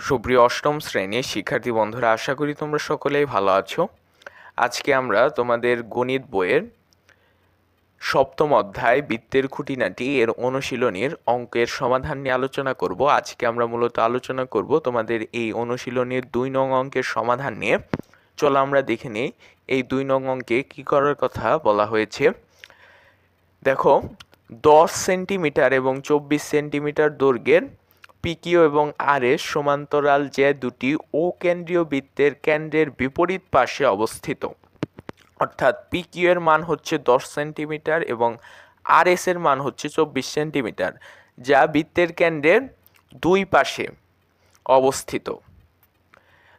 সুপ্রিয় অষ্টম শ্রেণীর শিক্ষার্থী বন্ধুরা, আশা করি তোমরা সকলেই ভালো আছো। আজকে আমরা তোমাদের গণিত বইয়ের সপ্তম অধ্যায় বৃত্তের খুঁটিনাটি এর অনুশীলনীর অঙ্কের সমাধান নিয়ে আলোচনা করব। আজকে আমরা মূলত আলোচনা করব তোমাদের এই অনুশীলনীর 2 নং অঙ্কের সমাধান নিয়ে। চলো আমরা দেখে নিই এই 2 নং অঙ্কে কি করার কথা বলা হয়েছে। দেখো, 10 সেন্টিমিটার এবং 24 সেন্টিমিটার দৈর্ঘ্যের পিকিউ এবং আরএস সমান্তরাল যে দুটি ও কেন্দ্রীয় বৃত্তের কেন্দ্রের বিপরীত পাশে অবস্থিত। অর্থাৎ পিকিউ এর মান হচ্ছে 10 সেন্টিমিটার এবং আরএস এর মান হচ্ছে 24 সেন্টিমিটার, যা বৃত্তের কেন্দ্রের দুই পাশে অবস্থিত।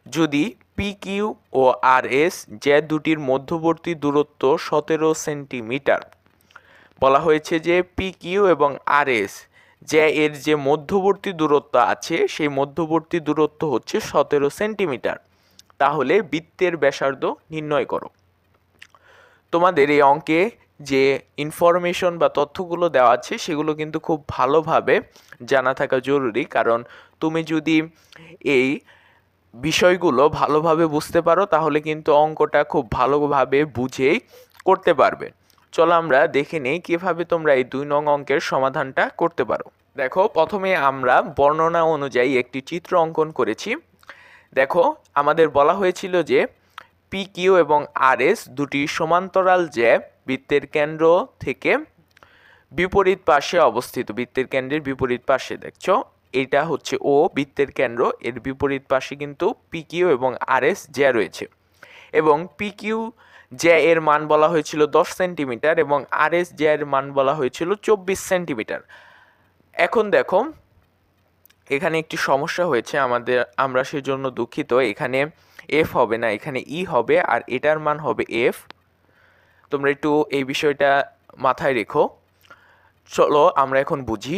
যদি পিকিউ ও আরএস যে দুটির মধ্যবর্তী দূরত্ব 17 সেন্টিমিটার, বলা হয়েছে যে পিকিউ এবং আরএস যে এর যে মধ্যবর্তী দূরত্ব আছে সেই মধ্যবর্তী দূরত্ব হচ্ছে 17 সেন্টিমিটার, তাহলে বৃত্তের ব্যাসার্ধ নির্ণয় করো। তোমাদের এই অঙ্কে যে ইনফরমেশন বা তথ্যগুলো দেওয়া আছে সেগুলো কিন্তু খুব ভালোভাবে জানা থাকা জরুরি, কারণ তুমি যদি এই বিষয়গুলো ভালোভাবে বুঝতে পারো তাহলে কিন্তু অঙ্কটা খুব ভালোভাবে বুঝেই করতে পারবে। চলো আমরা দেখে নিই কিভাবে তোমরা এই 2 নং অঙ্কের সমাধানটা করতে পারো। দেখো, প্রথমে আমরা বর্ণনা অনুযায়ী একটি চিত্র অঙ্কন করেছি। দেখো, আমাদের বলা হয়েছিল যে পিকিউ এবং আরএস দুটি সমান্তরাল যে বৃত্তের কেন্দ্র থেকে বিপরীত পাশে অবস্থিত। বৃত্তের কেন্দ্রের বিপরীত পাশে দেখছো, এটা হচ্ছে ও বৃত্তের কেন্দ্র, এর বিপরীত পাশে কিন্তু পিকিউ এবং আরএস যে রয়েছে। এবং পিকিউ যে এর মান বলা হয়েছিল 10 সেন্টিমিটার এবং আরএস যে এর মান বলা হয়েছিল 24 সেন্টিমিটার। এখন দেখো, এখানে একটি সমস্যা হয়েছে আমরা সেজন্য দুঃখিত। এখানে এফ হবে না, এখানে ই হবে, আর এটার মান হবে এফ। তোমরা একটু এই বিষয়টা মাথায় রেখো। চলো আমরা এখন বুঝি।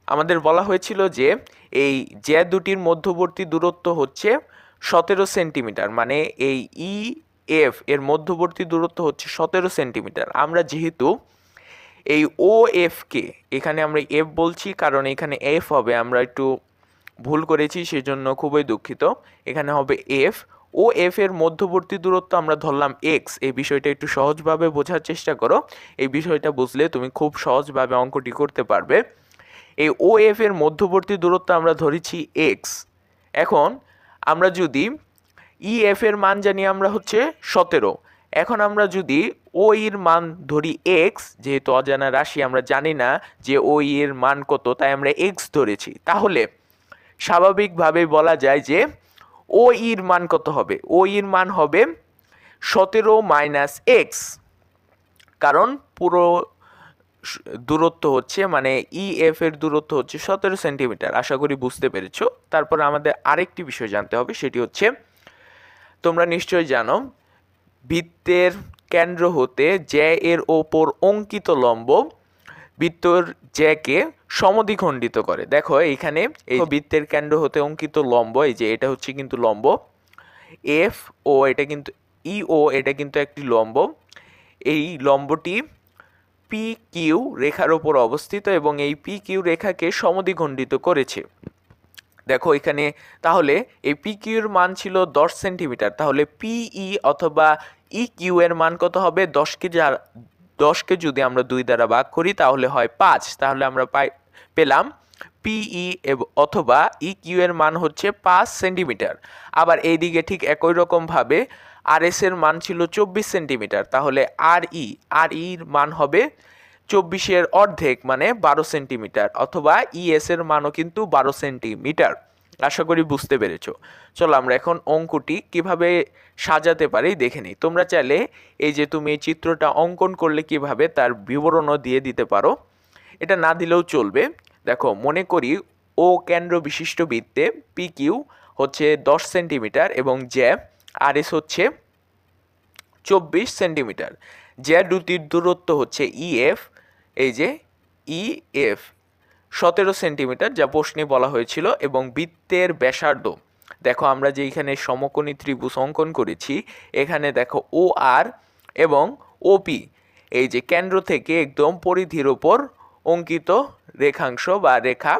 আমাদের বলা হয়েছিল যে এই যে দুটির মধ্যবর্তী দূরত্ব হচ্ছে 17 সেন্টিমিটার, মানে এই ই এফ এর মধ্যবর্তী দূরত্ব হচ্ছে 17 সেন্টিমিটার। আমরা যেহেতু এই ও এফকে এখানে আমরা এফ বলছি কারণ এখানে এফ হবে, আমরা একটু ভুল করেছি সেজন্য খুবই দুঃখিত। এখানে হবে এফ, ও এফ এর মধ্যবর্তী দূরত্ব আমরা ধরলাম এক্স। এই বিষয়টা একটু সহজভাবে বোঝার চেষ্টা করো। এই বিষয়টা বুঝলে তুমি খুব সহজভাবে অঙ্কটি করতে পারবে। এই ও এফ এর মধ্যবর্তী দূরত্ব আমরা ধরেছি এক্স। এখন আমরা যদি ই এফ এর মান জানি আমরা হচ্ছে 17। এখন আমরা যদি ও এর মান ধরি এক্স, যেহেতু অজানা রাশি আমরা জানি না যে ও এর মান কত, তাই আমরা এক্স ধরেছি। তাহলে স্বাভাবিকভাবে বলা যায় যে ও এর মান কত হবে? ও এর মান হবে 17 মাইনাস এক্স, কারণ পুরো দূরত্ব হচ্ছে মানে ই এফ এর দূরত্ব হচ্ছে 17 সেন্টিমিটার। আশা করি বুঝতে পেরেছো। তারপর আমাদের আরেকটি বিষয় জানতে হবে, সেটি হচ্ছে তোমরা নিশ্চয়ই জানো বৃত্তের কেন্দ্র হতে যে এর ওপর অঙ্কিত লম্ব বৃত্তর জ্যাকে সমদ্বিখণ্ডিত করে। দেখো এইখানে এই বৃত্তের কেন্দ্র হতে অঙ্কিত লম্ব, এই যে এটা হচ্ছে কিন্তু লম্ব এফ ও, এটা কিন্তু ই ও, এটা কিন্তু একটি লম্ব। এই লম্বটি পি কিউ রেখার ওপর অবস্থিত এবং এই পি কিউ রেখাকে সমদ্বিখণ্ডিত করেছে। দেখো এখানে তাহলে এই পি কিউর মান ছিল 10 সেন্টিমিটার, তাহলে পিই অথবা ই কিউ এর মান কত হবে? 10কে যদি আমরা 2 দ্বারা ভাগ করি তাহলে হয় 5। তাহলে আমরা পেলাম পিই অথবা ই কিউ এর মান হচ্ছে 5 সেন্টিমিটার। আবার এইদিকে ঠিক একই রকমভাবে আর এস এর মান ছিল 24 সেন্টিমিটার, তাহলে আর ইর মান হবে 24-এর অর্ধেক মানে 12 সেন্টিমিটার, অথবা ইএস এর মানও কিন্তু 12 সেন্টিমিটার। আশা করি বুঝতে পেরেছো। চলো আমরা এখন অঙ্কটি কিভাবে সাজাতে পারি দেখে নিই। তোমরা চাইলে এই যে তুমি এই চিত্রটা অঙ্কন করলে কিভাবে তার বিবরণও দিয়ে দিতে পারো, এটা না দিলেও চলবে। দেখো, মনে করি ও কেন্দ্র বিশিষ্ট বৃত্তে পি কিউ হচ্ছে 10 সেন্টিমিটার এবং যে আর এস হচ্ছে 24 সেন্টিমিটার। যে দুটির দূরত্ব হচ্ছে ইএফ, এই যে ইএফ 17 সেন্টিমিটার, যা প্রশ্নে বলা হয়েছিল, এবং বৃত্তের ব্যাসার্ধ দেখো আমরা যে এখানে সমকোণী ত্রিভুজ অঙ্কন করেছি, এখানে দেখো ও আর এবং ওপি এই যে কেন্দ্র থেকে একদম পরিধির ওপর অঙ্কিত রেখাংশ বা রেখা,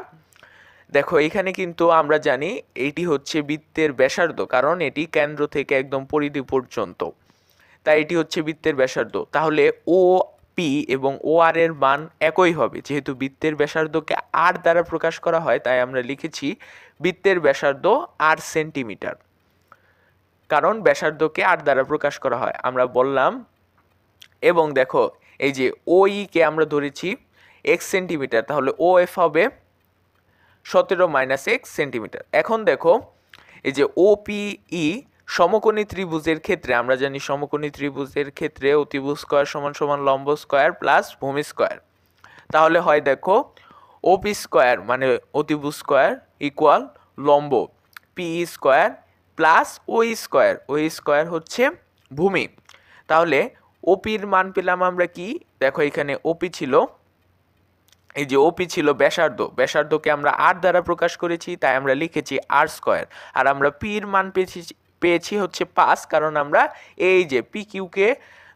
দেখো এখানে কিন্তু আমরা জানি এটি হচ্ছে বৃত্তের ব্যাসার্ধ, কারণ এটি কেন্দ্র থেকে একদম পরিধি পর্যন্ত, তাই এটি হচ্ছে বৃত্তের ব্যাসার্ধ। তাহলে ও পি এবং ও আর এর মান একই হবে, যেহেতু বৃত্তের ব্যাসার্ধকে আর দ্বারা প্রকাশ করা হয় তাই আমরা লিখেছি বৃত্তের ব্যাসার্ধ 8 সেন্টিমিটার, কারণ ব্যাসার্ধকে আর দ্বারা প্রকাশ করা হয় আমরা বললাম। এবং দেখো এই যে ও ই কে আমরা ধরেছি x সেন্টিমিটার, তাহলে ও এফ হবে 17 মাইনাস x সেন্টিমিটার। এখন দেখো এই যে ওপিই সমকোণী ত্রিভুজের ক্ষেত্রে আমরা জানি সমকোণী ত্রিভুজের ক্ষেত্রে অতিভুজ স্কয়ার সমান সমান লম্ব স্কয়ার প্লাস ভূমি স্কয়ার। তাহলে হয় দেখো ওপি স্কয়ার মানে অতিভুজ স্কয়ার ইকুয়াল লম্ব পিই স্কয়ার প্লাস ওই স্কয়ার, ওই স্কয়ার হচ্ছে ভূমি। তাহলে ওপির মান পেলাম আমরা কি, দেখো এখানে ওপি ছিল, এই যে ওপি ছিল ব্যাসার্ধ, ব্যাসার্ধকে আমরা আর দ্বারা প্রকাশ করেছি তাই আমরা লিখেছি আর স্কয়ার। আর আমরা পির মান পেয়েছি হচ্ছে 5, কারণ আমরা এই যে পি কিউকে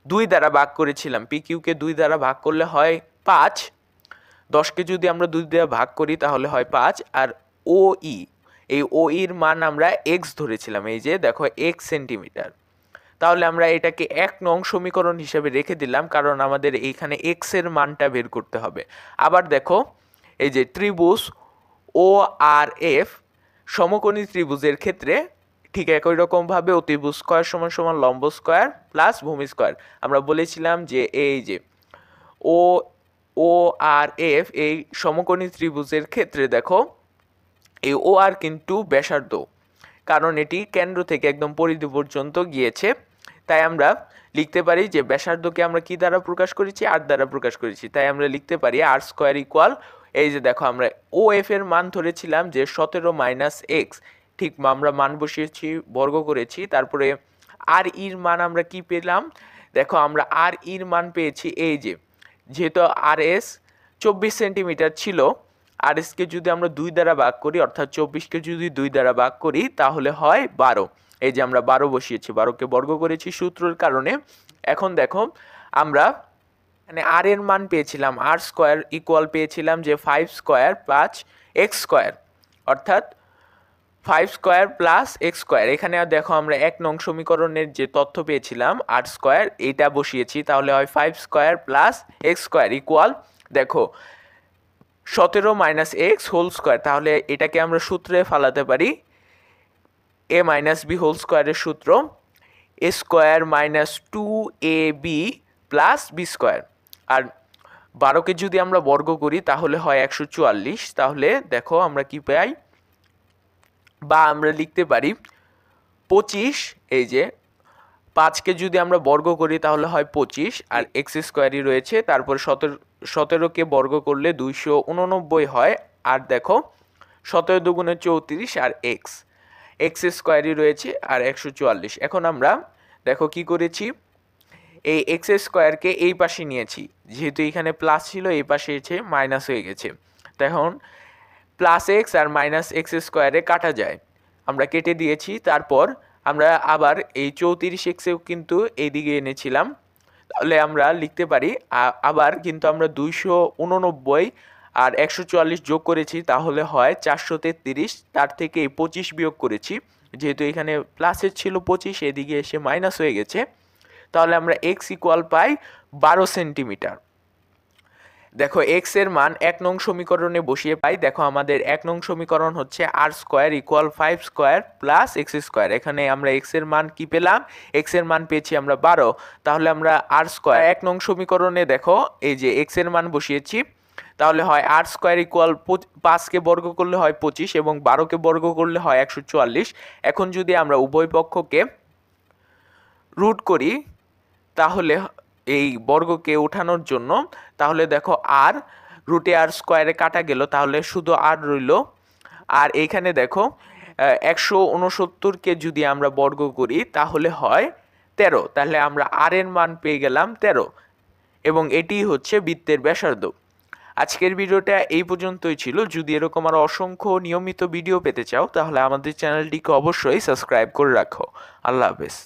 2 দ্বারা ভাগ করেছিলাম, পি কিউকে 2 দ্বারা ভাগ করলে হয় 5, 10কে যদি আমরা 2 দ্বারা ভাগ করি তাহলে হয় 5। আর ও ই, এই ও ইর মান আমরা এক্স ধরেছিলাম, এই যে দেখো x সেন্টিমিটার। তাহলে আমরা এটাকে 1 নং সমীকরণ হিসেবে রেখে দিলাম, কারণ আমাদের এইখানে x এর মানটা বের করতে হবে। আবার দেখো এই যে ত্রিভুজ ও আর এফ সমকোণী ত্রিভুজের ক্ষেত্রে ঠিক একই রকমভাবে অতিভুজ স্কয়ার সমান সমান লম্ব স্কয়ার প্লাস ভূমি স্কয়ার। আমরা বলেছিলাম যে এই যে ও ও আর এফ এই সমকোণী ত্রিভুজের ক্ষেত্রে দেখো এই ও আর কিন্তু ব্যাসার্ধ, কারণ এটি কেন্দ্র থেকে একদম পরিধি পর্যন্ত গিয়েছে, তাই আমরা লিখতে পারি যে ব্যাসার্ধকে আমরা কি দ্বারা প্রকাশ করেছি, আর দ্বারা প্রকাশ করেছি, তাই আমরা লিখতে পারি আর স্কয়ার ইকুয়াল, এই যে দেখো আমরা ও এফ এর মান ধরেছিলাম যে 17 মাইনাস এক্স, ঠিক আমরা মান বসিয়েছি বর্গ করেছি, তারপরে আর ইর মান আমরা কি পেলাম, দেখো আমরা আর ইর মান পেয়েছি এই যে যেহেতু আর এস 24 সেন্টিমিটার ছিল, আর এসকে যদি আমরা 2 দ্বারা ভাগ করি অর্থাৎ 24কে যদি 2 দ্বারা ভাগ করি তাহলে হয় 12, এই যে আমরা 12 বসিয়েছি, 12কে বর্গ করেছি সূত্রের কারণে। এখন দেখো আমরা মানে আর এর মান পেয়েছিলাম আর স্কয়ার ইকুয়াল পেয়েছিলাম যে 5 স্কয়ার প্লাস এক্স স্কয়ার, অর্থাৎ 5 স্কয়ার প্লাস এক্স স্কয়ার। এখানে দেখো আমরা 1 নং সমীকরণের যে তথ্য পেয়েছিলাম আর স্কয়ার এইটা বসিয়েছি, তাহলে হয় 5 square plus x square equal দেখো 17 মাইনাস এক্স হোল স্কয়ার। তাহলে এটাকে আমরা সূত্রে ফালাতে পারি এ মাইনাস বি হোল স্কয়ারের সূত্র, a square minus 2ab plus b square. আর 12কে যদি আমরা বর্গ করি তাহলে হয় 144, তাহলে দেখো আমরা কি পাই, বা আমরা লিখতে পারি 25, এই যে 5কে যদি আমরা বর্গ করি তাহলে হয় 25 আর এক্স স্কয়ারই রয়েছে, তারপর 17কে বর্গ করলে 289 হয়, আর দেখো 17 দুগুণে 34 আর এক্স স্কয়ারই রয়েছে আর 144। এখন আমরা দেখো কি করেছি, এই এক্স স্কয়ারকে এই পাশে নিয়েছি, যেহেতু এখানে প্লাস ছিল এই পাশে এসে মাইনাস হয়ে গেছে, তখন প্লাস এক্স আর মাইনাস এক্স স্কয়ারে কাটা যায়, আমরা কেটে দিয়েছি। তারপর আমরা আবার এই 34 এক্সেও কিন্তু এইদিকে এনেছিলাম, তাহলে আমরা লিখতে পারি আবার কিন্তু আমরা 289 আর 144 যোগ করেছি, তাহলে হয় 433, তার থেকে 25 বিয়োগ করেছি, যেহেতু এখানে প্লাসের ছিল 25 এদিকে এসে মাইনাস হয়ে গেছে, তাহলে আমরা এক্স ইকুয়াল পাই 12 সেন্টিমিটার। দেখো এক্স এর মান 1 নং সমীকরণে বসিয়ে পাই, দেখো আমাদের 1 নং সমীকরণ হচ্ছে আর square equal 5 square plus x square. এখানে আমরা এক্স এর মান কি পেলাম, এক্স এর মান পেয়েছি আমরা 12, তাহলে আমরা আর স্কয়ার 1 নং সমীকরণে দেখো এই যে এক্স এর মান বসিয়েছি, তাহলে হয় আর স্কয়ার ইকুয়াল 5কে বর্গ করলে হয় 25 এবং 12কে বর্গ করলে হয় 144। এখন যদি আমরা উভয় পক্ষকে রুট করি তাহলে এই বর্গকে ওঠানোর জন্য, তাহলে দেখো আর রুটে আর স্কয়ারে কাটা গেল, তাহলে শুধু আর রইল। আর এইখানে দেখো 169কে যদি আমরা বর্গ করি তাহলে হয় 13, তাহলে আমরা আর এর মান পেয়ে গেলাম 13, এবং এটি হচ্ছে বৃত্তের ব্যাসার্ধ। আজকের ভিডিওটা এই পর্যন্তই ছিল। যদি এরকম আরও অসংখ্য নিয়মিত ভিডিও পেতে চাও তাহলে আমাদের চ্যানেলটিকে অবশ্যই সাবস্ক্রাইব করে রাখো। আল্লাহ হাফেজ।